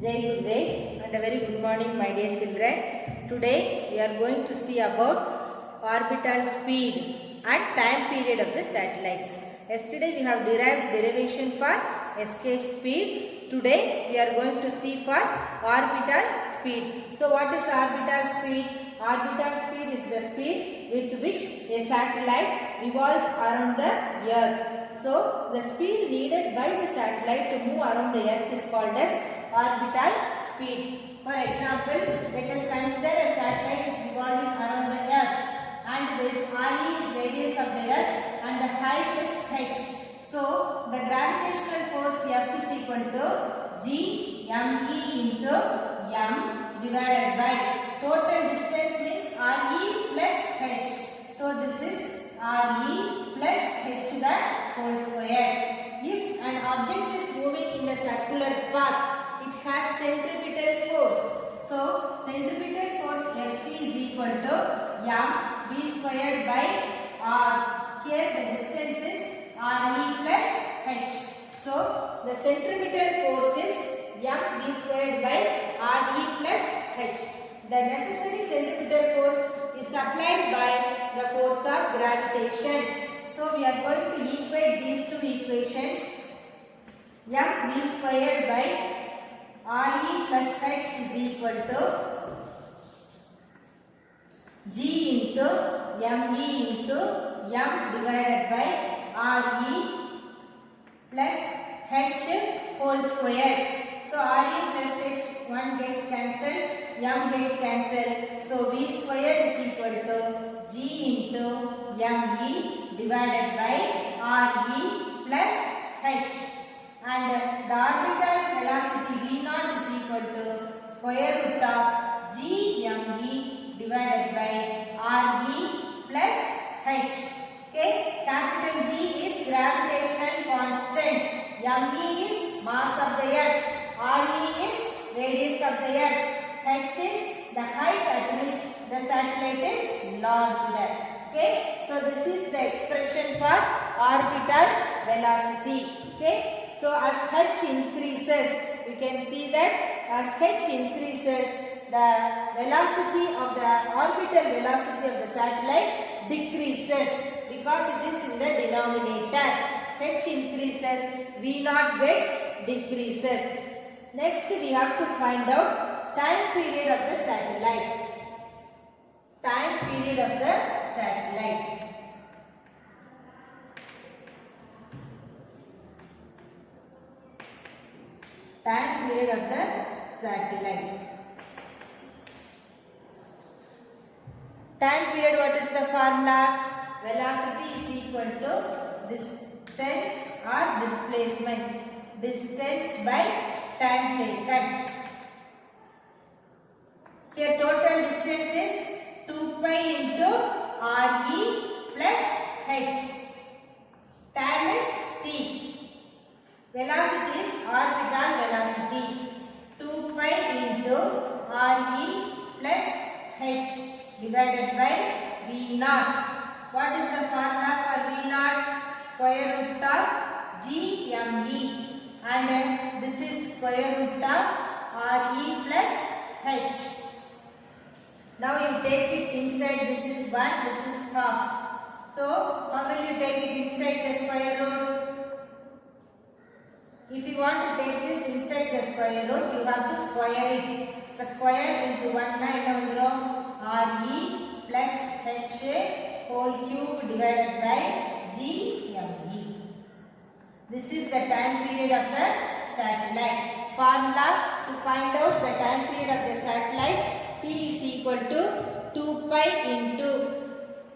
Jai Gurudev and a very good morning my dear children. Today we are going to see about orbital speed and time period of the satellites. Yesterday we have derived derivation for escape speed. Today we are going to see for orbital speed. So what is orbital speed? Orbital speed is the speed with which a satellite revolves around the earth. So the speed needed by the satellite to move around the earth is called as orbital speed. For example, let us consider a satellite is revolving around the earth and this RE is radius of the earth and the height is h. So the gravitational force F is equal to G me into m divided by total distance means RE plus h. So this is RE plus h the whole square. If an object is moving in a circular path, it has centripetal force. So centripetal force Fc is equal to m v squared by r. Here the distance is RE plus h. So the centripetal force is m v squared by RE plus h. The necessary centripetal force is supplied by the force of gravitation. So we are going to equate these two equations. M v squared by RE plus h is equal to G into me into m divided by RE plus h whole square. So RE plus h, 1 gets cancelled, m gets cancelled. So v squared is equal to G into me divided by RE plus h. And the orbital velocity V0 is equal to square root of Gme divided by RE plus h. Okay, capital G is gravitational constant, me is mass of the earth, RE is radius of the earth, h is the height at which the satellite is launched. Okay, so this is the expression for orbital velocity. Okay. So as h increases, we can see that as h increases, the velocity of the orbital velocity of the satellite decreases because it is in the denominator. H increases, V0 gets decreases. Next we have to find out time period of the satellite. Time period of the satellite. Time period of the satellite. Time period, what is the formula? Velocity is equal to distance or displacement. Distance by time taken. Here total distance is 2 pi into RE plus h. Time is t. Velocity is orbital velocity, 2 pi into RE plus h divided by V0. What is the formula for V0? Square root of Gme and this is square root of RE plus h. Now you take it inside, this is 1, this is half. So how will you take it inside the square root? If you want to take this inside the square root, you have to square it. The square into 1 RE plus h whole cube divided by Gme. This is the time period of the satellite. Formula to find out the time period of the satellite, t is equal to 2 pi into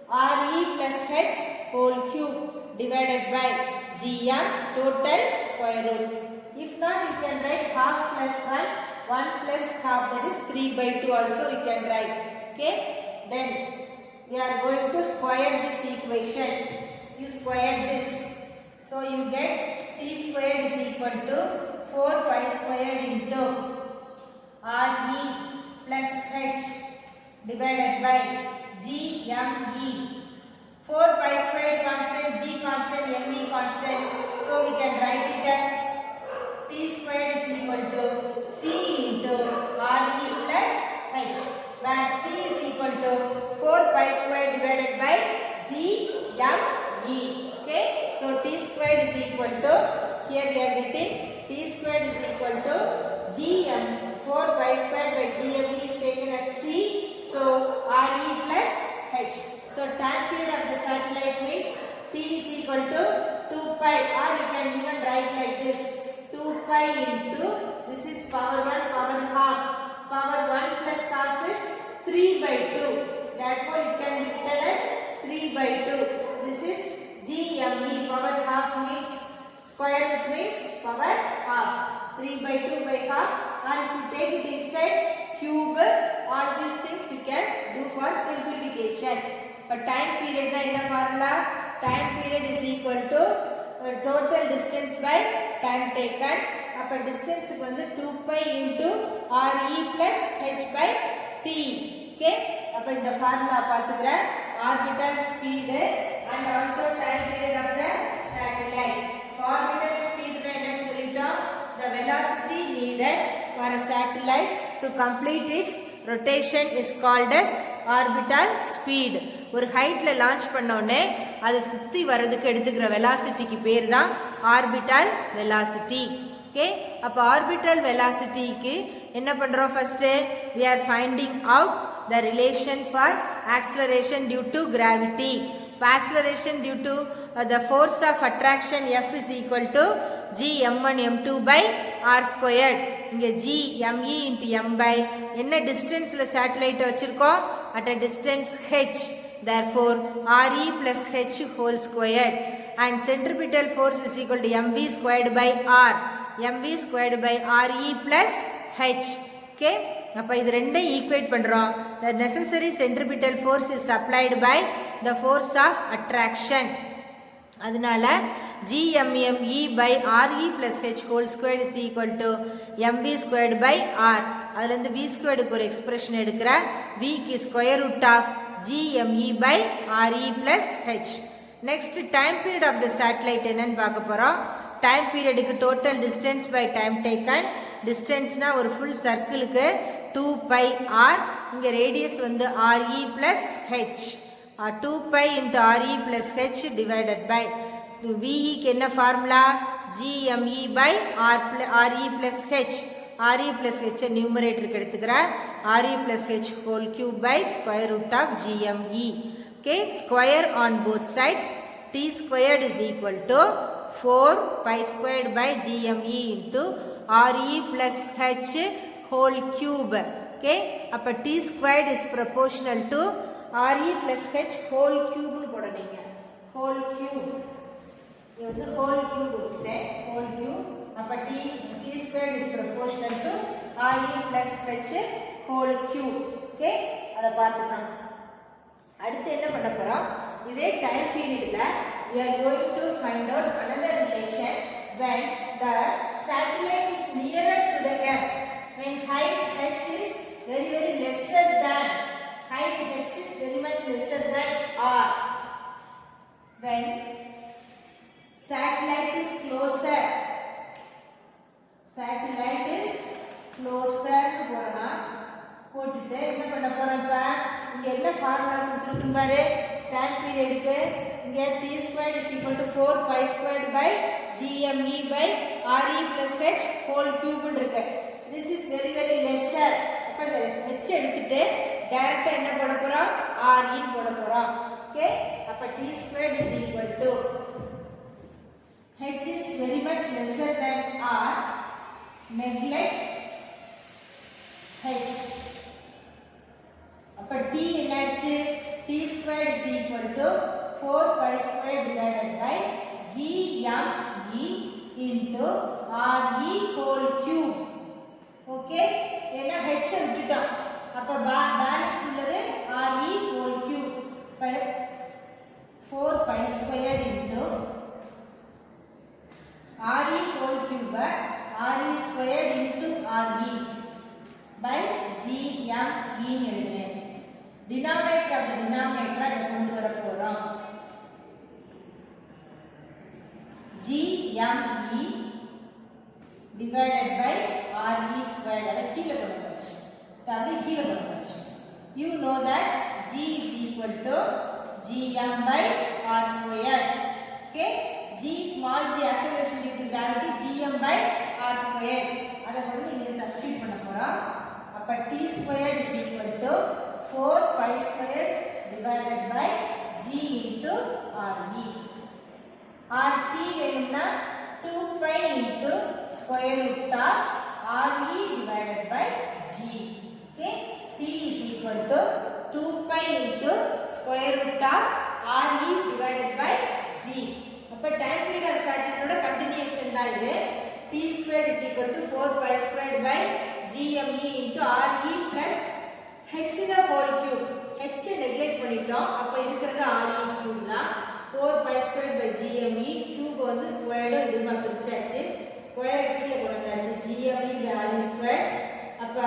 RE plus h whole cube divided by Gm total square root. If not, you can write half plus 1, 1 plus half, that is 3 by 2 also you can write. Okay. Then we are going to square this equation. You square this. So you get t squared is equal to 4 pi squared into RE plus h divided by Gme. 4 pi squared constant, G constant, Me constant. So we can write it as t squared is equal to C GME. Okay, so T squared is equal to, here we are getting T squared is equal to GM 4 pi squared by GME is taken as C, so RE plus H. So time period of the satellite means T is equal to 2 pi, or you can even write like this, 2 pi into, this is power 1 power half, power 1 plus half is 3 by 2, therefore it can be written as 3 by 2. This is GME, power half means square root means power half, 3 by 2 by half, or if you take it inside cube, all these things you can do for simplification. But time period na enna formula, time period is equal to total distance by time taken. அப்ப distance க்கு வந்து 2 pi into RE plus H by T. Okay, அப்ப இந்த formula பாத்துக்கற orbital speed and also time period of the satellite. Orbital speed na என்ன சொல்லிட்டோம், the velocity needed for a satellite to complete its rotation is called as orbital speed. ஒரு ஹைட்ல launch பண்ணோனே அது சுத்தி வரதுக்கு எடுத்துக்கிற வெலாசிட்டிக்கு பேர் தான் ஆர்பிட்டல் வெலாசிட்டி. ஓகே, அப்ப ஆர்பிட்டல் வெலாசிட்டிக்கு என்ன பண்றோம், first we are finding out the relation for acceleration due to gravity. Acceleration due to the force of attraction F is equal to G m1 m2 by r squared. இங்க G me into m by என்ன டிஸ்டன்ஸ்ல satellite வச்சிருக்கோம், at a distance h, therefore re plus h whole squared, and centripetal force is equal to mv squared by r, mv squared by re plus h. Okay, அப்ப இது ரெண்டையும் equate பண்றோம். the necessary centripetal force is applied by the force of attraction. அதனால GMME by RE plus H whole squared is equal to mv squared by r. அதுல இருந்து v squared க்கு ஒரு expression எடுக்கிற, v க்கு square root of GME by RE plus H. Next time period of the satellite என்னன்னு பார்க்க போறோம். Time பீரியடுக்கு total distance by time taken. டிஸ்டன்ஸ்னா ஒரு ஃபுல் சர்க்கிளுக்கு 2 pi r, இங்க ரேடியஸ் வந்து RE plus H, 2 pi into RE plus H divided by VE க்கு என்ன formula, GME by RE plus H. RE plus H நியூமரேட்டருக்கு எடுத்துக்கிற, RE plus H whole cube by square root of GME. Okay, square on both sides. T squared is equal to 4 pi squared by GME into RE plus H whole cube. Okay, அப்ப T squared is proportional to RE plus H whole cube னு போடுறீங்க. whole cube, இது வந்து whole cube விட்டுட்டேன், whole cube. அப்ப T squared is proportional to RE plus H whole cube. Okay, அதை பார்த்துக்கலாம். அடுத்து என்ன பண்ண போறோம், இதே டைம் பீரியட்ல we are going to find out another relation when the satellite is nearer to the earth, when height h is very lesser than, height h is very much lesser than r. When satellite is closer, satellite is closer போறனா போட்டுட்டு என்ன பண்ண போறோம், இப்ப இங்க என்ன formula கொடுத்திருக்கு பாரு, time பீரியடுக்கு இங்க T squared is equal to 4 pi squared by GME by RE plus H whole cube னு இருக்கு. This is very lesser. அப்ப இந்த H எடுத்துட்டு டைரக்ட்டா என்ன போட போறோம், RE போட போறோம். ஓகே, அப்ப T squared is equal to, H is very much lesser than R, neglect H. அப்ப T என்னாச்சு, T squared is equal to 4 pi squared divided by GME into RE whole cube. Okay, ஏன்னா H விட்டுட்டோம், அப்ப balance உள்ளது RE whole cube. 4 pi squared into RE whole cube, RE squared into RE by GME னு எழுதுறேன். denominator of the denominator இத கொண்டு வர போறோம். GME divided by RE squared, அத கீழ கொண்டு வச்சு, அப்படியே கீழ கொண்டு வச்சு. You know that G is equal to GM by R Okay, g small g acceleration due to gravity gm by r squared. அதை வந்து இங்க சப்ஸ்டிட்யூட் பண்ண போறோம். அப்ப t squared is equal to 4 pi squared divided by g into re. rt வேணும்னா 2 pi into square root of re divided by g. Okay, t is equal to 2 pi into square root of re divided by g. அப்ப time period of சாட்டினோட continuation தான் இது. t squared is equal to 4 pi squared by gme into re plus h the whole cube. h neglect பண்ணிட்டோம். அப்ப இருக்கிறது re cube தான். 4 pi squared by gme cube வந்து squared இதுமா பிரிச்சாச்சு. Square கீழ கொண்டு வந்தாச்சு. gme by re squared. அப்ப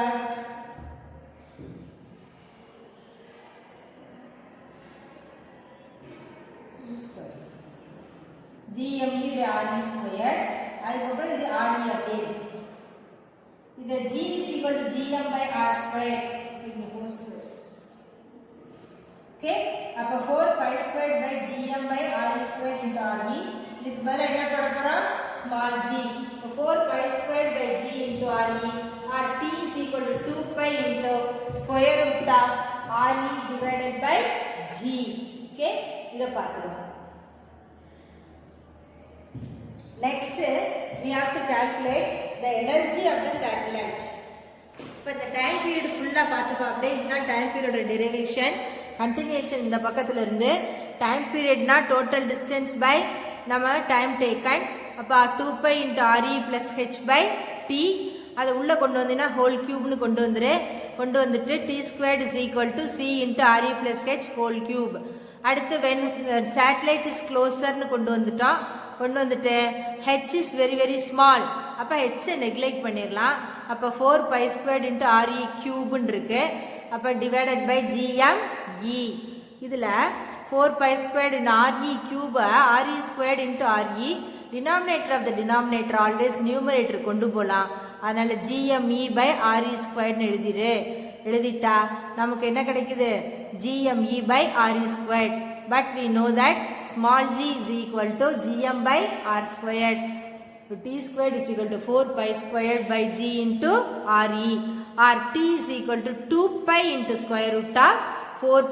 gme by re squared. அதுக்கப்புறம் இது re அப்படியே இருக்கு. இது g is equal to gm by r squared. Okay, அப்ப 4 pi squared by gm by re squared into re. இதுக்கு பதிலா என்ன போட போறோம்? small g. 4 pi squared by g into re or t is equal to 2 pi into square root of re divided by g. Okay, இத பார்த்துக்கலாம். Next, we have to calculate the energy of the satellite. இப்போ இந்த time period ஃபுல்லா பார்த்துப்போம். அப்படியே இதுதான் time பீரியடோட derivation. Continuation இந்த பக்கத்துல இருந்து டைம் பீரியட்னா டோட்டல் டிஸ்டன்ஸ் பை நம்ம டைம் டேக்கன். அப்போ 2 pi into re plus h by t. அதை உள்ள கொண்டு வந்தீங்கன்னா ஹோல் கியூப்னு கொண்டு வந்துட்டு t squared is equal to c into re plus h whole cube. அடுத்து when satellite is closerனு கொண்டு வந்துட்டு h is very very small. அப்போ h நெக்லெக்ட் பண்ணிடலாம். அப்போ 4 pi squared into re cube இருக்கு. அப்போ divided by gme. இதில் 4 pi squared in re cube re squared into re. denominator of the denominator always numerator கொண்டு போகலாம். அதனால gme by re squared எழுதிட்டா நமக்கு என்ன கிடைக்குது? gme by re squared. But we know that small g is equal to gm by r squared. So t squared is equal to 4 pi squared by g into re. Or t is equal to 2 pi into square root of 4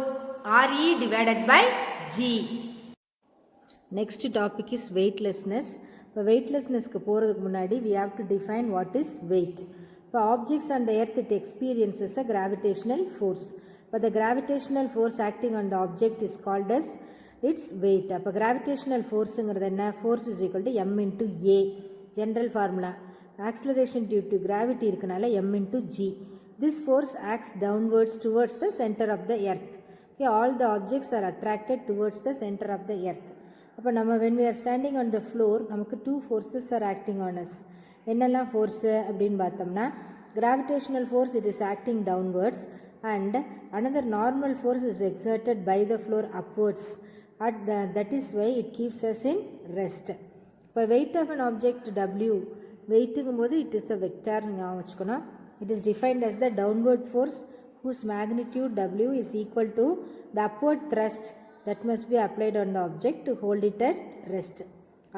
re divided by g. Next topic is weightlessness. இப்போ weightlessnessக்கு போகிறதுக்கு முன்னாடி we have to define what is weight. இப்போ objects on the earth it experiences a gravitational force. But the gravitational force acting on the object is called as its weight. அப்போ gravitational forceங்கிறது என்ன? Force is equal to m into a. General formula. Acceleration due to gravity இருக்கனால m into g. This force acts downwards towards the center of the earth. Okay, all the objects are attracted towards the center of the earth. அப்போ நம்ம when we are standing on the floor நமக்கு two forces are acting on us. என்னெல்லாம் force அப்படின்னு பார்த்தோம்னா gravitational force it is acting downwards and another normal force is exerted by the floor upwards. That is why it keeps us in rest. இப்போ weight of an object w வெயிட்டுங்கும் போது it is a vector ஞாபகம் வச்சுக்கணும். It is defined as the downward force whose magnitude w is equal to the upward thrust that must be applied on the object to hold it at rest.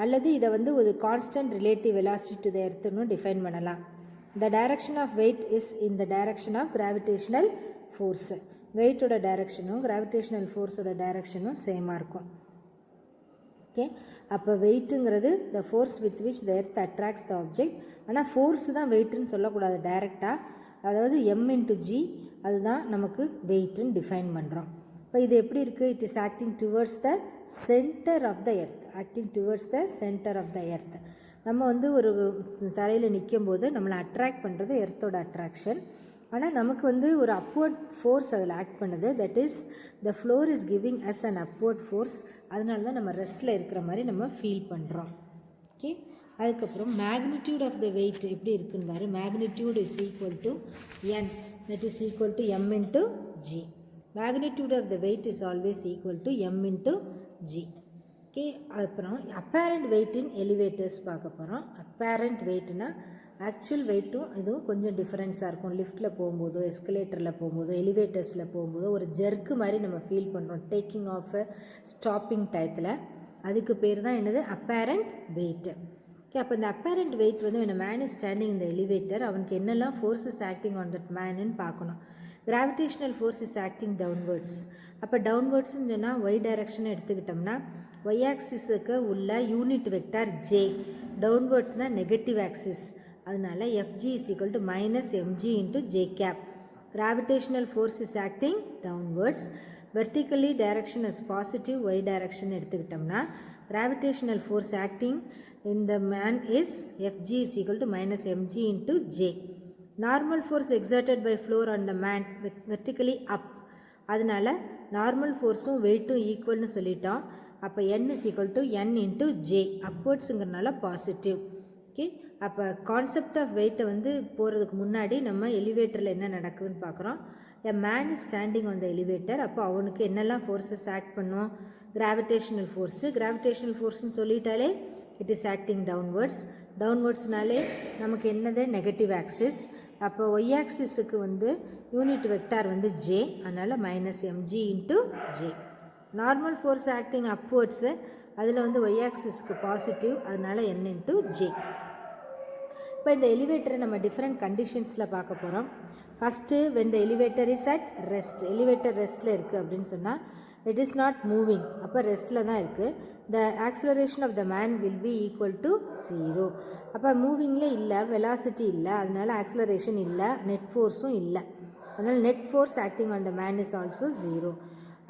அல்லது இதை வந்து ஒரு constant relative velocity to the earth னு define பண்ணலாம். The direction of weight is in the direction of gravitational force. weight ஓட directionும் gravitational force ஓட directionும் சேமா இருக்கும். ஓகே, அப்போ வெயிட்டுங்கிறது the force with which the earth attracts the object. ஆனால் force தான் வெயிட்டுன்னு சொல்லக்கூடாது டைரெக்டாக. அதாவது m into g அதுதான் நமக்கு வெயிட்டுன்னு டிஃபைன் பண்ணுறோம். இப்போ இது எப்படி இருக்குது? It is acting towards the centre of the earth. Acting towards the centre of the earth. நம்ம வந்து ஒரு தரையில் நிற்கும் போது நம்மளை அட்ராக்ட் பண்ணுறது எர்த்தோட அட்ராக்ஷன். ஆனால் நமக்கு வந்து ஒரு அப்வர்ட் ஃபோர்ஸ் அதில் ஆக்ட் பண்ணுது. That is the floor is giving us an upward force. அதனால தான் நம்ம ரெஸ்ட்டில் இருக்கிற மாதிரி நம்ம ஃபீல் பண்ணுறோம். ஓகே, அதுக்கப்புறம் மேக்னிடியூட் ஆஃப் த வெயிட் எப்படி இருக்குன்னு பாரு. Magnitude is equal to N, that is equal to M into G. magnitude of the weight is always equal to m into g. Okay, அப்புறம் apparent weight in elevators பார்க்க போகிறோம். apparent weightனா actual வெயிட்டும் இதுவும் கொஞ்சம் டிஃப்ரென்ஸாக இருக்கும். லிஃப்ட்டில் போகும்போதோ எஸ்கலேட்டரில் போகும்போதோ எலிவேட்டர்ஸில் போகும்போதோ ஒரு ஜெர்க்கு மாதிரி நம்ம ஃபீல் பண்ணுறோம் டேக்கிங் ஆஃப் ஸ்டாப்பிங் டயத்தில். அதுக்கு பேர் தான் என்னது அப்பேரண்ட் வெயிட். ஓகே, அப்போ இந்த அப்பேரண்ட் வெயிட் வந்து when a man is standing in the elevator அவனுக்கு என்னெல்லாம் ஃபோர்ஸஸ் ஆக்டிங் ஆன் தட் மேனுன்னு பார்க்கணும். Gravitational force is acting downwards. அப்போ டவுன்வர்ட்ஸ்ன்னு சொன்னால் ஒய் டைரக்ஷன் எடுத்துக்கிட்டோம்னா ஒய் ஆக்சிஸுக்கு உள்ள யூனிட் வெக்டார் ஜே, டவுன்வர்ட்ஸ்னால் நெகட்டிவ் ஆக்சிஸ், அதனால FG is equal to minus mg into j cap. Gravitational force is acting downwards. Vertically direction is positive, y direction எடுத்துக்கிட்டோம்னா gravitational force acting in the man is Fg is equal to minus mg into j. Normal force exerted by floor on the man vertically up, அதனால normal ஃபோர்ஸும் வெயிட்டும் ஈக்குவல்னு சொல்லிட்டோம். அப்போ n is equal to n into j, அப்வர்ட்ஸுங்கிறனால positive. Okay, அப்போ concept of வெயிட்டை வந்து போகிறதுக்கு முன்னாடி நம்ம எலிவேட்டரில் என்ன நடக்குதுன்னு பார்க்குறோம். A man is standing on the elevator. அப்போ அவனுக்கு என்னெல்லாம் ஃபோர்ஸஸ் ஆக்ட் பண்ணும்? Gravitational force. கிராவிடேஷனல் ஃபோர்ஸ்னு சொல்லிட்டாலே இட் இஸ் ஆக்டிங் டவுன்வர்ட்ஸ். டவுன்வர்ட்ஸ்னாலே நமக்கு என்னது? Negative axis. அப்போ ஒய் ஆக்சிஸுக்கு வந்து யூனிட் வெக்டார் வந்து ஜே, அதனால் minus MG into J. Normal force acting upwards, அதில் வந்து ஒய் ஆக்சிஸ்க்கு பாசிட்டிவ், அதனால் n இன்ட்டு ஜே. இப்போ இந்த எலிவேட்டரை நம்ம டிஃப்ரெண்ட் கண்டிஷன்ஸில் பார்க்க போகிறோம். First when the elevator is at rest, elevator ரெஸ்ட்டில் இருக்குது அப்படின்னு சொன்னால் இட் இஸ் நாட் மூவிங், அப்போ ரெஸ்ட்டில் தான் இருக்குது. The acceleration of the man will be equal to 0. அப்போ மூவிங்கில் இல்லை, வெலாசிட்டி இல்லை, அதனால் ஆக்ஸலரேஷன் இல்லை, நெட் ஃபோர்ஸும் இல்லை, அதனால் net force acting on the man is also 0.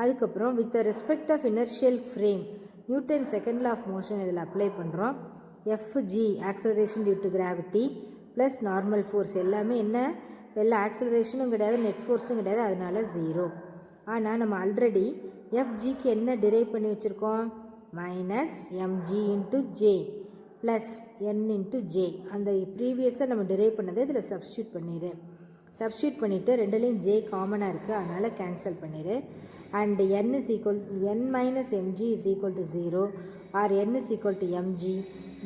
அதுக்கப்புறம் with respect of inertial frame Newton second law of motion இதில் அப்ளை பண்ணுறோம். FG acceleration due to gravity plus normal force எல்லாமே என்ன? எல்லா ஆக்ஸலரேஷனும் கிடையாது, நெட் ஃபோர்ஸும் கிடையாது, அதனால 0. ஆனால் நம்ம ஆல்ரெடி FGக்கு என்ன டிரைவ் பண்ணி வச்சுருக்கோம்? Minus mg into J plus n into J. அந்த ப்ரீவியஸாக நம்ம டிரைவ் பண்ணதை இதில் சப்ஸ்டியூட் பண்ணிடு. சப்ஸ்டியூட் பண்ணிவிட்டு ரெண்டுலேயும் ஜே காமனாக இருக்குது, அதனால் கேன்சல் பண்ணிடு. and n is equal n minus mg is equal to 0 or n is equal to mg.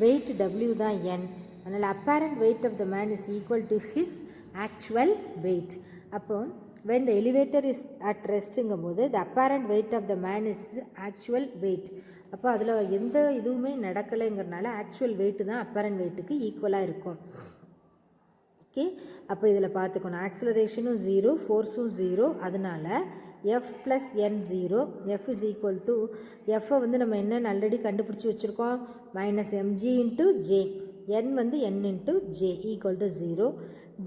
weight w தான் n, அதனால் apparent weight of the man is equal to his actual weight. அப்போ when the elevator is at restங்கும் போது the apparent weight of the man is actual weight. அப்போ அதில் எந்த இதுவுமே நடக்கலைங்கிறனால actual weight தான் apparent வெயிட்டுக்கு ஈக்குவலாக இருக்கும். ஓகே, அப்போ இதில் பார்த்துக்கணும், ஆக்ஸலரேஷனும் 0, ஃபோர்ஸும் 0, அதனால் F plus n 0, F is equal to Fஐ வந்து நம்ம என்னென்னு ஆல்ரெடி கண்டுபிடிச்சி வச்சுருக்கோம், minus mg into J, n வந்து n into J equal to 0.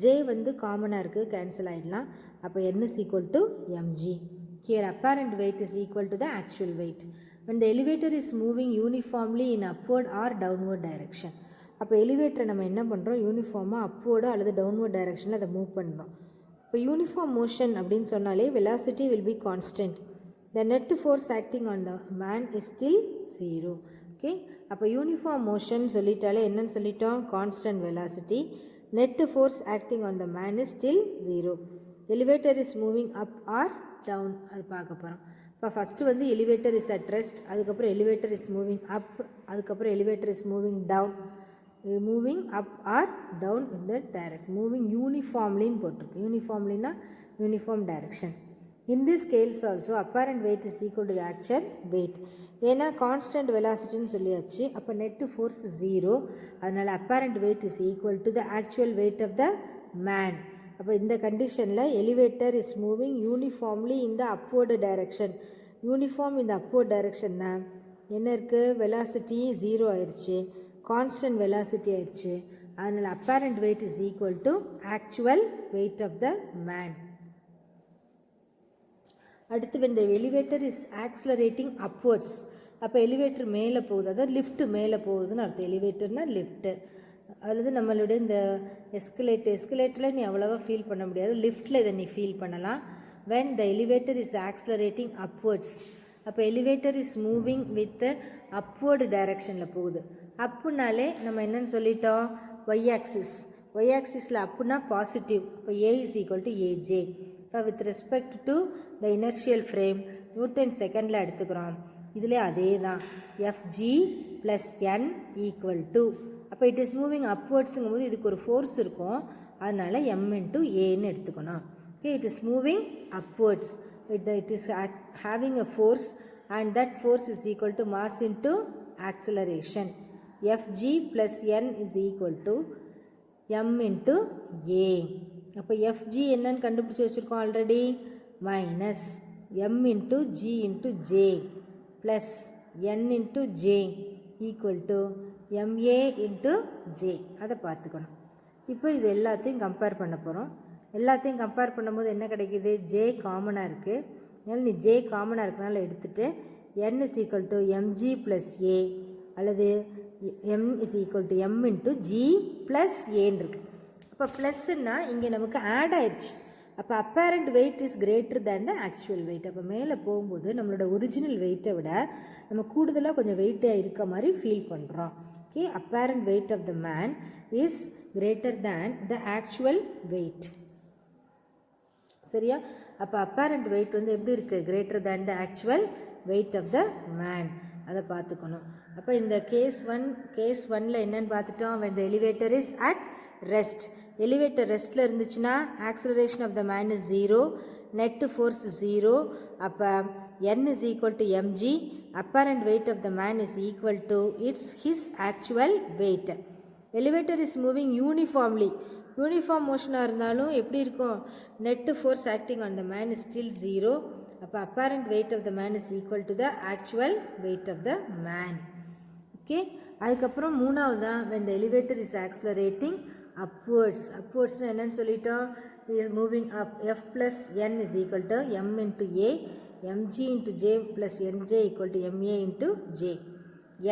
J வந்து காமனாக இருக்குது, கேன்சல் ஆகிடலாம். அப்போ n is equal to mg. Here apparent weight is equal to the actual weight. When the elevator is moving uniformly in upward or downward direction, அப்போ எலிவேட்டரை நம்ம என்ன பண்ணுறோம்? யூனிஃபார்மாக அப்வர்டோ அல்லது டவுன்வர்ட் டைரெக்ஷனில் அதை மூவ் பண்ணுறோம். இப்போ யூனிஃபார்ம் மோஷன் அப்படின்னு சொன்னாலே velocity will be constant. The net force acting on the man is still 0. Okay, அப்போ யூனிஃபார்ம் மோஷன் சொல்லிட்டாலே என்னன்னு சொல்லிட்டோம்? Constant velocity. Net force acting on the man is still 0. Elevator is moving up or down, அது பார்க்க போகிறோம். இப்போ first வந்து elevator is at rest, அதுக்கப்புறம் எலிவேட்டர் இஸ் மூவிங் அப், அதுக்கப்புறம் elevator is moving down. Moving up or down in the direct, moving யூனிஃபார்ம்லின்னு போட்டிருக்கு. யூனிஃபார்ம்லினா uniform direction. In this scales also apparent weight is equal to the actual weight. ஏன்னா constant வெலாசிட்டின்னு சொல்லியாச்சு, அப்போ net force 0, அதனால் apparent weight is equal to the actual weight of the man. அப்போ இந்த கண்டிஷனில் elevator is moving uniformly in the upward direction. Uniform இந்த upward டைரக்ஷன்னா என்ன இருக்குது? வெலாசிட்டி 0 ஆயிடுச்சு, கான்ஸ்டன்ட் வெலாசிட்டி ஆயிடுச்சு, அதனால் apparent weight is equal to actual weight of the man. அடுத்து when the elevator is accelerating upwards, அப்போ எலிவேட்டர் மேலே போகுது, அதாவது லிஃப்ட்டு மேலே போகுதுன்னு அர்த்தம். எலிவேட்டர்னால் லிஃப்ட்டு, அல்லது நம்மளுடைய இந்த எஸ்கலேட்டரில் நீ அவ்வளோவா ஃபீல் பண்ண முடியாது, லிஃப்ட்டில் இதை நீ ஃபீல் பண்ணலாம். when the elevator is accelerating upwards, அப்போ elevator is moving with upward டைரக்ஷனில் போகுது. அப்புனாலே நம்ம என்னென்னு சொல்லிட்டோம்? Y axis. ஒய் ஆக்சிஸில் அப்புனா பாசிட்டிவ், இப்போ A is equal to AJ. இப்போ with respect to the inertial frame Newton செகண்டில் எடுத்துக்கிறோம். இதில் அதே தான், FG plus N equal to, அப்போ இட் இஸ் மூவிங் அப்வர்ட்ஸுங்கும் போது இதுக்கு ஒரு ஃபோர்ஸ் இருக்கும், அதனால் எம் இன்ட்டு ஏன்னு எடுத்துக்கணும். Okay, it is moving upwards, it is having a force and that force is equal to mass into acceleration. Fg plus n is equal to m into a. அப்போ Fg என்னன்னு கண்டுபிடிச்சி வச்சுருக்கோம் already, minus m into g into j plus n into j equal to ma into j. அதை பார்த்துக்கணும். இப்போ இது எல்லாத்தையும் compare பண்ண போகிறோம். எல்லாத்தையும் கம்பேர் பண்ணும்போது என்ன கிடைக்கிது, j காமனாக இருக்குது. அதனால் நீ j காமனாக இருக்கனால எடுத்துகிட்டு n is equal to mg plus a அல்லது m is equal to m into g plus aன்னு இருக்குது. அப்போ ப்ளஸ்ன்னா இங்கே நமக்கு ஆட் ஆயிடுச்சு. அப்போ apparent weight is greater than the actual weight. அப்போ மேலே போகும்போது நம்மளோட ஒரிஜினல் வெயிட்டை விட நம்ம கூடுதலாக கொஞ்சம் வெயிட்டாக இருக்க மாதிரி ஃபீல் பண்ணுறோம். Okay, apparent weight of the man is greater than the actual weight. சரியா? அப்போ அப்பேரண்ட் வெயிட் வந்து எப்படி இருக்குது, greater than the actual weight of the man. அதை பார்த்துக்கணும். அப்போ இந்த கேஸ் 1ல் என்னன்னு பார்த்துட்டோம், when the elevator is at rest. Elevator ரெஸ்ட்டில் இருந்துச்சுன்னா acceleration of the man is 0, net force 0. அப்போ n is equal to mg, apparent weight of the man is equal to his actual weight. Elevator is moving uniformly. Uniform மோஷனாக இருந்தாலும் எப்படி இருக்கும், net force acting on the man is still 0. அப்போ apparent weight of the man is equal to the actual weight of the man. Okay, அதுக்கப்புறம் மூணாவது தான் when the elevator is accelerating upwards. upwardsனா என்னன்னு சொல்லிட்டோம், is moving up. f plus n is equal to m into a, mg into j plus nj equal to ma into j.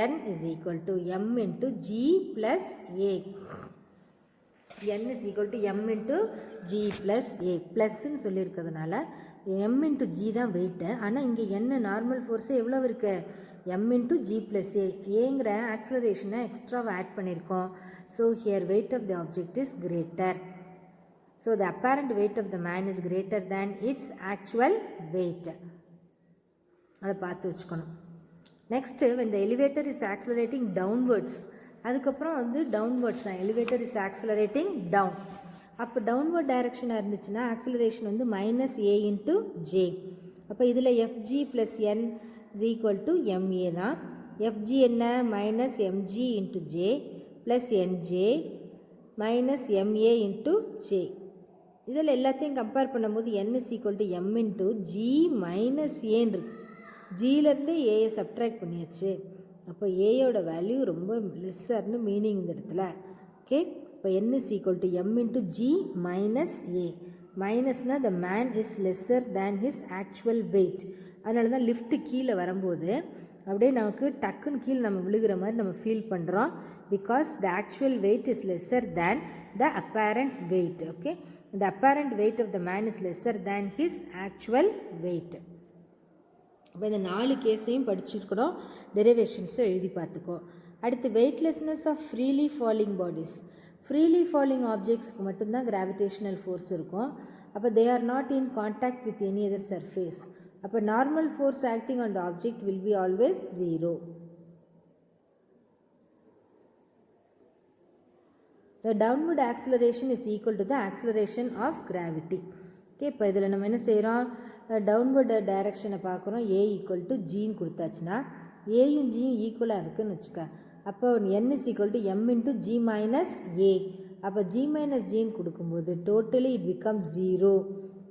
n is equal to m into g plus a. n is equal to m into g plus a. ப்ளஸ்ன்னு சொல்லியிருக்கிறதுனால m into g தான் weight. ஆனால் இங்கே என்ன normal force எவ்வளோ இருக்குது, m into g plus a. ஏங்கிற ஆக்சலரேஷனை எக்ஸ்ட்ராவை add பண்ணியிருக்கோம். So here weight of the object is greater. So the apparent weight of the man is greater than its actual weight. அதை பார்த்து வச்சுக்கணும். Next when the elevator is accelerating downwards, அதுக்கப்புறம் வந்து downwards தான், elevator is accelerating down. அப்போ downward டைரக்ஷனாக இருந்துச்சுன்னா acceleration வந்து minus A into J. அப்போ இதில் FG plus N is equal to MA தான். எஃப்ஜி என்ன, minus MG into J plus NJ minus MA into J. இதில் எல்லாத்தையும் கம்பேர் பண்ணும்போது n is equal to M into G minus ஏன்னு இருக்கு. ஜியிலேருந்து ஏயை subtract பண்ணியாச்சு. அப்போ ஏயோட வேல்யூ ரொம்ப லெஸ்ஸர்னு மீனிங் இந்த இடத்துல. ஓகே, இப்போ n is equal to M into G minus A. மைனஸ்னால் the man is lesser than his actual weight. அதனால தான் லிஃப்ட்டு கீழே வரும்போது அப்படியே நமக்கு டக்குன்னு கீழே நம்ம விழுகிற மாதிரி நம்ம ஃபீல் பண்ணுறோம். Because the actual weight is lesser than the apparent weight. Okay, the apparent weight of the man is lesser than his actual weight. அப்போ இந்த 4 கேஸையும் படிச்சுருக்கணும், டெரிவேஷன்ஸை எழுதி பார்த்துக்கோ. அடுத்து weightlessness of freely falling bodies. Freely falling ஆப்ஜெக்ட்ஸ்க்கு மட்டும்தான் கிராவிடேஷனல் ஃபோர்ஸ் இருக்கும். அப்போ they are not in contact with any other surface. அப்போ normal force acting on the object will be always 0. The downward acceleration is equal to the acceleration of gravity. Okay, இப்போ இதில் நம்ம என்ன செய்கிறோம், downward டைரக்ஷனை பார்க்குறோம். ஏ equal to ஜின்னு கொடுத்தாச்சுன்னா ஏயும் ஜியும் ஈக்குவலாக இருக்குதுன்னு வச்சுக்க. அப்போ n is equal to M into G minus A. அப்போ ஜி மைனஸ் ஜின்னு கொடுக்கும்போது டோட்டலி இட் பிகம்ஸ் 0.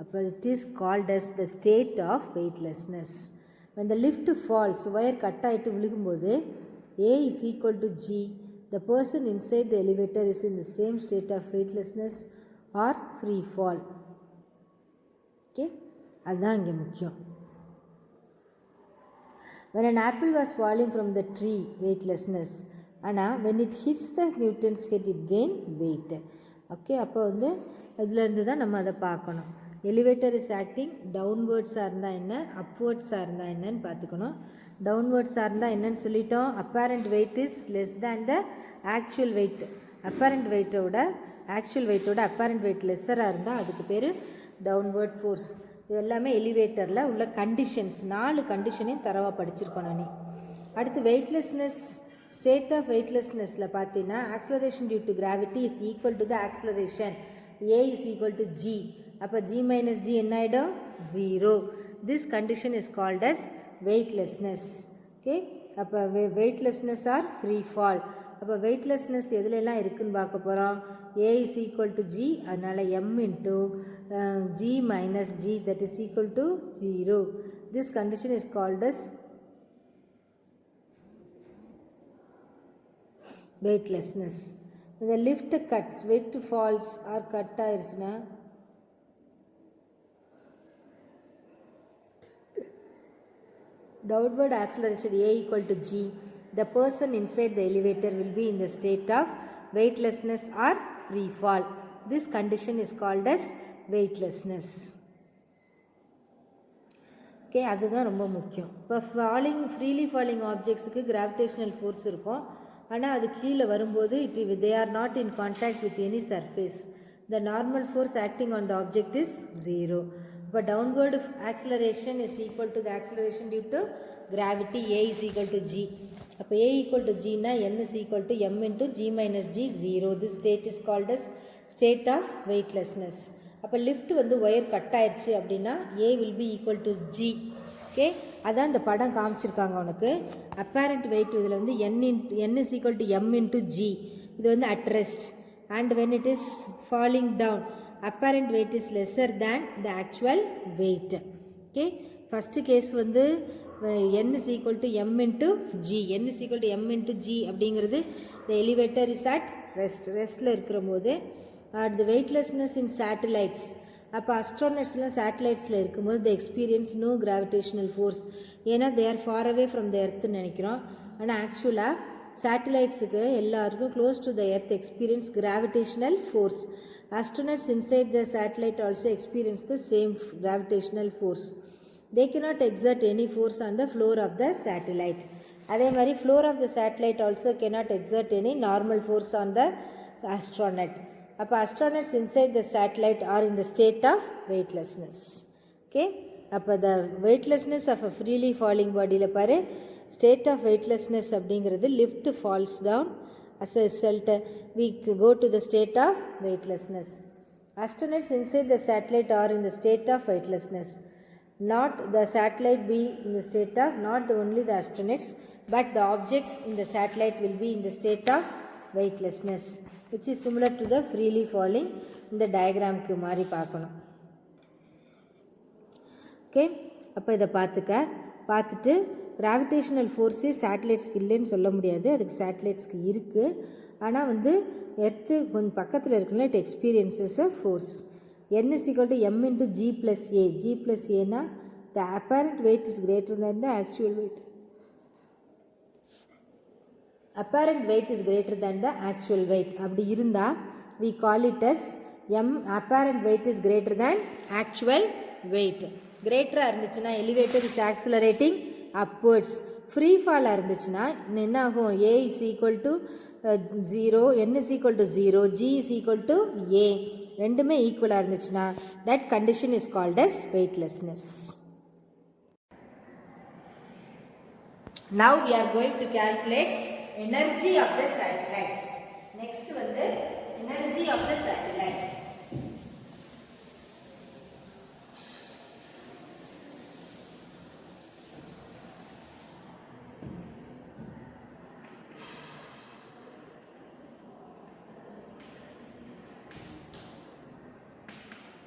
அப்போ it is called as the state of weightlessness. when the lift falls, wire cut ஆகிட்டு விழுகும்போது A is equal to G, the person inside the elevator is in the same state of weightlessness or free fall. Okay, அதுதான் இங்கே முக்கியம். when an apple was falling from the tree, weightlessness. ஆனால் when it hits the Newton's head, it gain weight. Okay, அப்போ வந்து இதுலேருந்து தான் நம்ம அதை பார்க்கணும். எலிவேட்டர் இஸ் ஆக்டிங் டவுன்வேர்ட்ஸாக இருந்தால் என்ன, அப்வேர்ட்ஸாக இருந்தால் என்னன்னு பார்த்துக்கணும். டவுன்வேர்ட்ஸாக இருந்தால் என்னன்னு சொல்லிட்டோம், apparent weight is less than the actual weight. Apparent வெயிட்டோட ஆக்சுவல் வெயிட்டோட அப்பேரண்ட் வெயிட் லெஸ்ஸராக இருந்தால் அதுக்கு பேர் டவுன்வேர்ட் ஃபோர்ஸ். இது எல்லாமே எலிவேட்டரில் உள்ள கண்டிஷன்ஸ். 4 கண்டிஷனையும் தரவாக படிச்சிருக்கோம் நான். அடுத்து வெயிட்லெஸ்னஸ், ஸ்டேட் ஆஃப் வெயிட்லெஸ்னஸில் பார்த்தீங்கன்னா acceleration due to gravity is equal to the acceleration. A is equal to G. அப்போ ஜி மைனஸ் ஜி என்ன ஆகிடும், 0. This condition is called as weightlessness. Okay, அப்போ weightlessness or free fall. அப்போ weightlessness எதுலெல்லாம் இருக்குன்னு பார்க்க போகிறோம். A is equal to G, அதனால் M into G minus G, that is equal to 0. This condition is called as weightlessness. The lift cuts, weight falls or cut ஆயிருச்சுன்னா downward acceleration A equal to G, the person inside the elevator will be in the state of weightlessness or free fall. This condition is called as weightlessness. Okay, அதுதான் ரொம்ப முக்கியம். இப்போ freely falling ஆப்ஜெக்ட்ஸுக்கு gravitational force இருக்கும். ஆனால் அது கீழே வரும்போது they are not in contact with any surface. The normal force acting on the object is 0. But downward acceleration is equal to the acceleration due to gravity. A is equal to G. அப்போ A equal to G na N is equal to M into G minus G 0. This state is called as state of weightlessness. அப்போ lift வந்து wire cut ஆயிடுச்சு அப்படின்னா A will be equal to G. Okay, அதான் இந்த படம் காமிச்சிருக்காங்க உனக்கு. Apparent wait இதில் வந்து N is equal to M into G. இது வந்து at rest. And when it is falling down, apparent weight is lesser than the actual weight. Okay, first case வந்து N is equal to M into G. N is equal to M into G அப்படிங்கிறது the elevator is at rest. ரெஸ்ட்டில் இருக்கிற போது the weightlessness in satellites. அப்போ அஸ்ட்ரோனட்ஸ்லாம் சேட்டலைட்ஸில் இருக்கும்போது they experience no gravitational force. ஏன்னா they are far away from the earth நினைக்கிறோம். ஆனால் ஆக்சுவலாக சேட்டலைட்ஸுக்கு எல்லாருக்கும் close to the earth experience gravitational force. Astronauts inside the satellite also experience the same gravitational force. They cannot exert any force on the floor of the satellite. அதே மாதிரி floor of the satellite also cannot exert any normal force on the astronaut. அப்போ astronauts inside the satellite are in the state of weightlessness. Okay, அப்போ the weightlessness of a freely falling bodyல பாரு, state of weightlessness அப்படிங்கிறது lift falls down. As a result, we go to the state of weightlessness. Astronauts inside the satellite are in the state of weightlessness. Not the satellite be in the state of, not only the astronauts, but the objects in the satellite will be in the state of weightlessness, which is similar to the freely falling. In the diagram க்கு மாதிரி பார்க்கணும். Okay, அப்போ இதை பார்த்துட்டு gravitational ஃபோர்ஸே சேட்டலைட்ஸ்க்கு இல்லைன்னு சொல்ல முடியாது, அதுக்கு சேட்டலைட்ஸ்க்கு இருக்குது. ஆனால் வந்து எர்த்து கொஞ்சம் பக்கத்தில் இருக்குன்னா it experiences a force. N is equal to M into G plus A. G plus A na the apparent weight is greater than the actual weight. Apparent weight is greater than the actual weight. அப்படி இருந்தால் we call it as M apparent weight is greater than actual weight. கிரேட்டராக இருந்துச்சுன்னா elevator is accelerating upwards. Free ஃபாலாக இருந்துச்சுன்னா என்ன ஆகும்? A is equal to 0, N is equal to 0, G is equal to A. ரெண்டுமே ஈக்குவலாக இருந்துச்சுன்னா that condition is called as weightlessness. Now we are going to calculate energy of the satellite. Next வந்து energy of the satellite.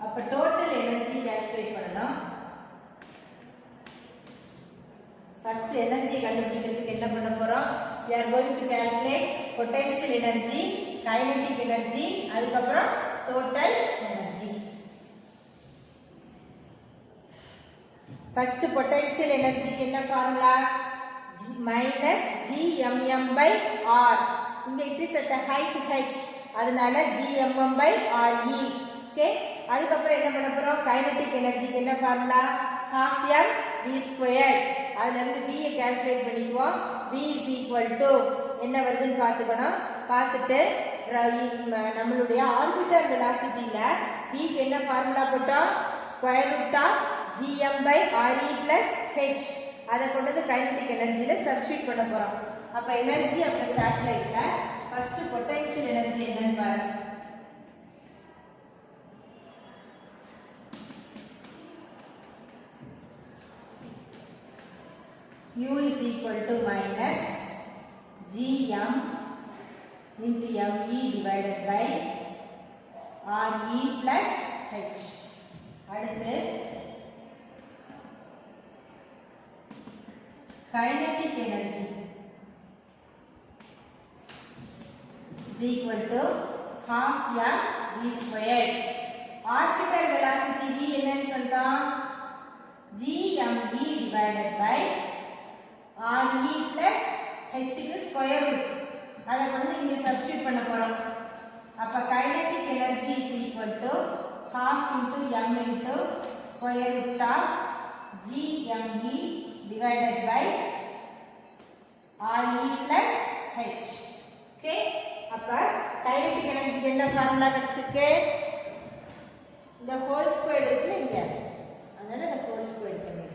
அப்போ total energy calculate பண்ணலாம். First energy கண்டுபிடிக்கிறதுக்கு என்ன பண்ண போறோம்? we are going to calculate potential energy, kinetic energy, அதுக்கப்புறம் total energy. First potential energyக்கு என்ன formula? minus gmm by r. இங்க it is at a height h, அதனால gmm by re. ஓகே, அதுக்கப்புறம் என்ன பண்ண போறோம்? கைனடிக் எனர்ஜிக்கு என்ன formula? half m v squared. அதுல இருந்து v ஐ கால்குலேட் பண்ணிக்குவோம். v is equal to என்ன வருதுன்னு பார்த்துக்கணும். பார்த்துட்டு நம்மளுடைய ஆர்பிட்டல் வெலாசிட்டியில v க்கு என்ன ஃபார்முலா போட்டோம்? Square root of gm by re plus h. அதை கொண்டு வந்து கைனடிக் எனர்ஜியில சப்ஸ்டிட்யூட் பண்ண போறோம். அப்ப எனர்ஜி ஆஃப் தி சேட்டலைட்ல ஃபர்ஸ்ட் பொட்டன்ஷியல் எனர்ஜி என்னன்னு பாருங்க. equal to minus gm into me divided by re plus h. அடுத்து kinetic energy is equal to half m v squared. Orbital velocity v என்னன்னு சொல்றோம்? gmv divided by re plus h க்கு square root. அதை கொண்டு இங்க substitute பண்ண போறோம். அப்ப kinetic energy is equal to half into m into square root of gmv divided by re plus h. Okay? அப்ப kinetic energy க்கு என்ன ஃபார்முலா கிடைச்சிருக்கு? இந்த ஹோல் ஸ்கொயர் இருக்குல இங்க. அதனால இந்த ஹோல் ஸ்கொயர் பண்ணிடுறோம்.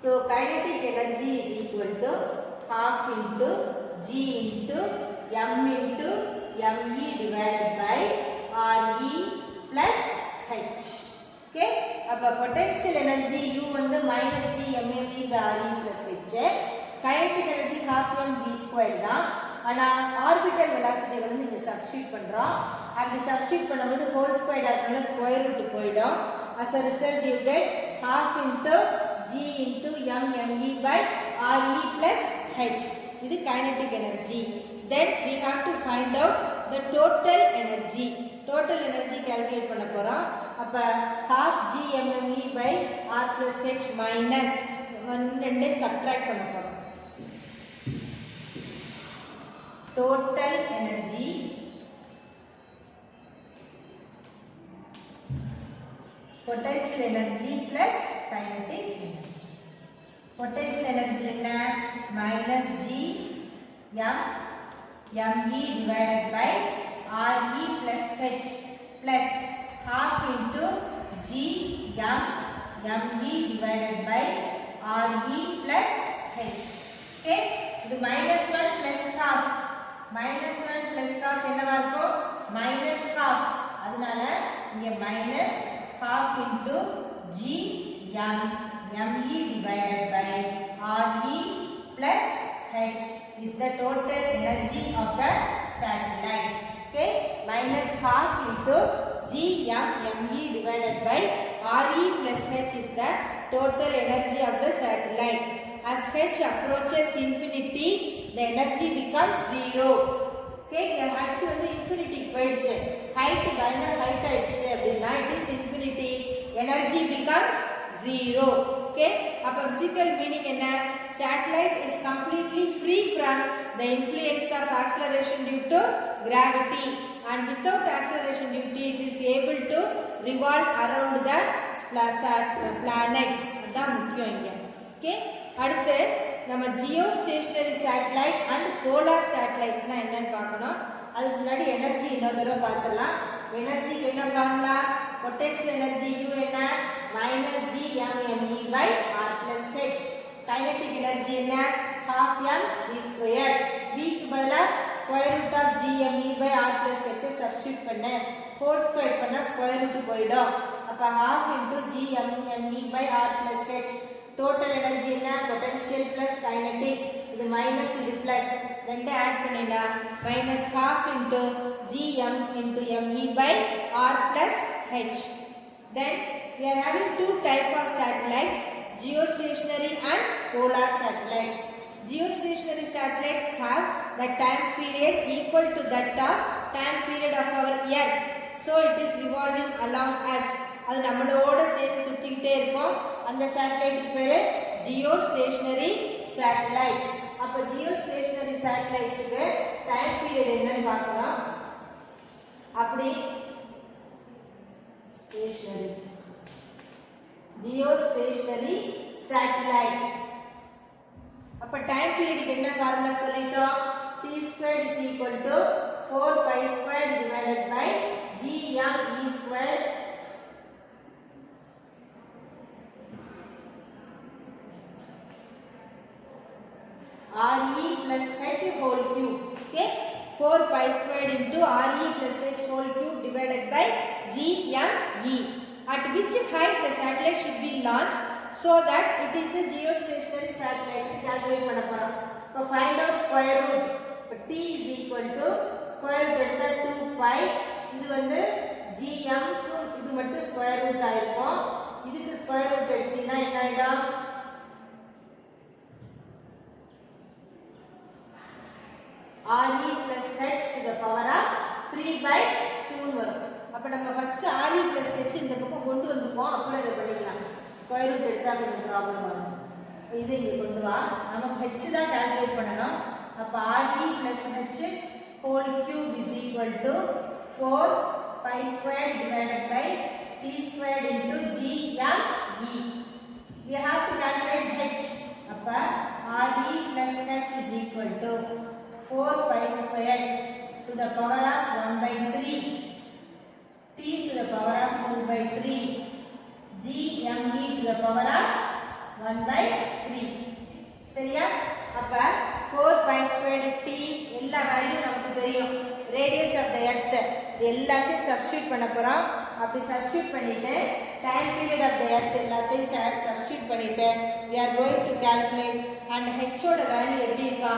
So kinetic energy is equal to half into g into m into me divided by re plus h. Okay? அப்ப potential energy u வந்து minus g m by re plus h. kinetic energy half m v squared தான். ஆனா orbital velocity வந்து இங்க substitute பண்றோம். அப்படி substitute பண்ணும்போது whole square அதனால ஸ்கொயர் ரூட் போய்டும். as a result you get half into g into me by re plus h. இது kinetic energy. Then we have to find out the total energy. Total energy calculate பண்ண போறோம். அப்ப half gmme by r plus h minus 1 subtract பண்ண போறோம். Total energy potential energy plus kinetic energy. Potential energy என்ன? minus g me divided by re plus h plus half into g me divided by re plus h. Okay? இது minus 1 plus half. minus 1 plus half என்னவா இருக்கும்? minus half. அதனால இங்க minus half into g me divided by re plus h is the total energy of the satellite. Okay? minus half into g me divided by re plus h is the total energy of the satellite. As h approaches infinity, the energy becomes 0. Okay? h வந்து infinity போயிடுச்சு. height பயங்கர height ஆயிடுச்சு அப்படினா it is infinity. Energy becomes 0. Okay? அப்ப physical meaning என்ன? Satellite is completely free from the influence of acceleration due to gravity, and without acceleration due to it is able to revolve around the planets. அதான் முக்கியம் இங்க. Okay? அடுத்து நம்ம geostationary satellite and polar satellites னா என்னன்னு பார்க்கணும். அதுக்கு முன்னாடி எனர்ஜி இன்னொரு தடவை பார்த்துடலாம். எனர்ஜிக்கு என்ன ஃபார்முலா? potential energy u என்ன? minus g me by r plus h. kinetic energy என்ன? half m v squared. v க்கு பதிலா square root of g me by r plus h substitute பண்ண whole square பண்ணா square root போய்டும். அப்ப half into g me by r plus h. total energy என்ன? potential plus kinetic. இது minus இது plus ரெண்டு add பண்ணிடா minus half into gm into me by r plus h. Then we are having two type of satellites, geostationary and polar satellites. Geostationary satellites have the time period equal to that of time period of our earth, so it is revolving along us. அது நம்மளோட சேர்ந்து சுத்திக்கிட்டே இருக்கும். அந்த satellite பேரு geostationary satellites. அப்ப geostationary satellites க்கு time period என்னன்னு பார்க்கலாம். அப்படி stationary geostationary satellite. அப்ப டைம் பீரியட் என்ன ஃபார்முலா சொல்லிட்டோம்? t squared is equal to 4 pi squared divided by gme squared re plus h whole cube. Okay? 4 pi squared into re plus h whole cube divided by gme. At which height the satellite should be launched so that it is a geostationary satellite calculate பண்ண போறோம். இப்போ find out square root. இப்போ t is equal to square root எடுத்தா 2 pi. இது வந்து gm க்கு இது மட்டும் square root ஆயிருக்கும். இதுக்கு square root எடுத்தீங்கன்னா என்ன ஆயிடும்? re plus h to the power of 3 by 2 வரும். அப்ப நம்ம ஃபர்ஸ்ட் re plus h இந்த பக்கம் கொண்டு வந்துப்போம். அப்புறம் இத பண்ணிக்கலாம். ஸ்கொயர் ரூட் எடுத்தா கொஞ்சம் ப்ராப்ளம் வரும். இது இங்க கொண்டு வா. நமக்கு h தான் கால்குலேட் பண்ணனும். அப்ப re plus h whole cube is equal to 4 pi squared divided by t squared into gme. We have to calculate h. அப்ப re plus h is equal to 4 pi squared to the power of 1 by 3 t to the power of 4 by 3 gme to the power of 1 by 3 சரியா அப்ப 4 pi squared t எல்லா value நமக்கு தெரியும் radius of the earth எல்லாத்தையும் substitute பண்ண போறோம் அப்படி substitute பண்ணிட்டு time period of the earth எல்லாத்தையும் சப்ஸ்டிட்யூட் பண்ணிட்டு we are going to calculate and h ஓட வேல்யூ எப்படி இருக்கா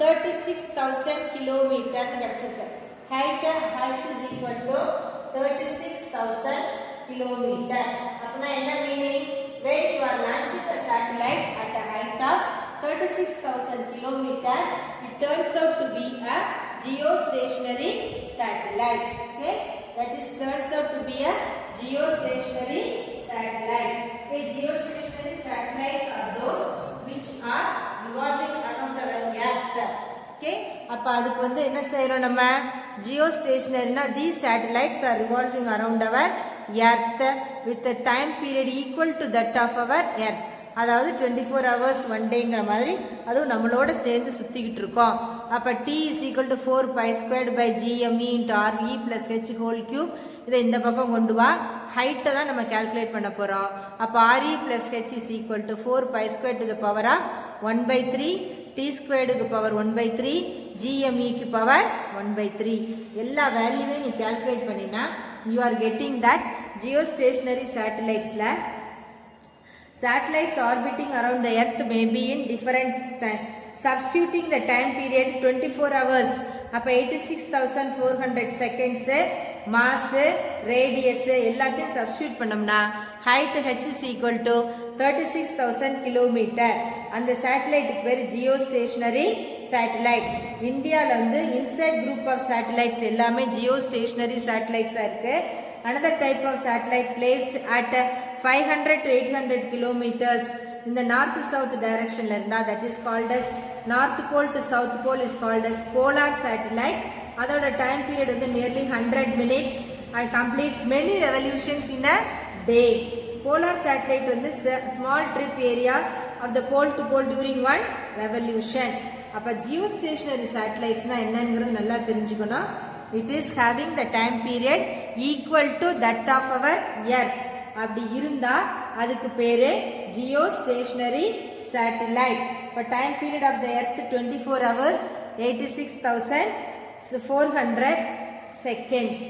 36000 km ன்னு கிடைச்சிருக்கு height h is equal to 36000 km அப்பனா என்ன meaning when you are launching a satellite at a height of 36000 km it turns out to be a geostationary satellite okay that is turns out to be a geostationary satellite okay geostationary satellites are those which are revolving around our earth okay அப்ப அதுக்கு வந்து என்ன செய்றோம் நம்ம geostationaryனா these satellites are revolving around our earth with a time period equal to that of our earth அதாவது 24 hours one dayங்கற மாதிரி அதுவும் நம்மளோட சேர்ந்து சுத்திக்கிட்டு இருக்கோம் அப்ப t is equal to 4 pi squared by gme into re plus h whole cube இத இந்த பக்கம் கொண்டு வா height தான் நம்ம கால்குலேட் பண்ண போறோம் அப்ப re plus h is equal to 4 pi squared to the power of 1 by 3 t squared க்கு power 1 by 3 gme க்கு power 1 by 3 எல்லா வேல்யூவையும் நீ கால்குலேட் பண்ணினா you are getting that geostationary satellites orbiting around the earth may be in different time substituting the time period 24 hours அப்ப 86400 seconds mass radius எல்லாத்தையும் substitute பண்ணோம்னா height h is equal to 36000 km அந்த satellite பேர் geostationary satellite இந்தியால வந்து inside group of satellites எல்லாமே geostationary satellites இருக்கு another type of satellite placed at 500 to 800 kilometers in the north south direction la irundha that is called as north pole to south pole is called as polar satellite adoda time period வந்து nearly 100 minutes and completes many revolutions in a day polar satellite வந்து small trip area of the pole to pole during one revolution அப்ப geostationary satellites na என்னங்கிறது நல்லா தெரிஞ்சுக்கணும் it is having the time period equal to that of our earth அப்படி இருந்தா அதுக்கு பேரு geostationary satellite for time period of the earth 24 hours 86400 seconds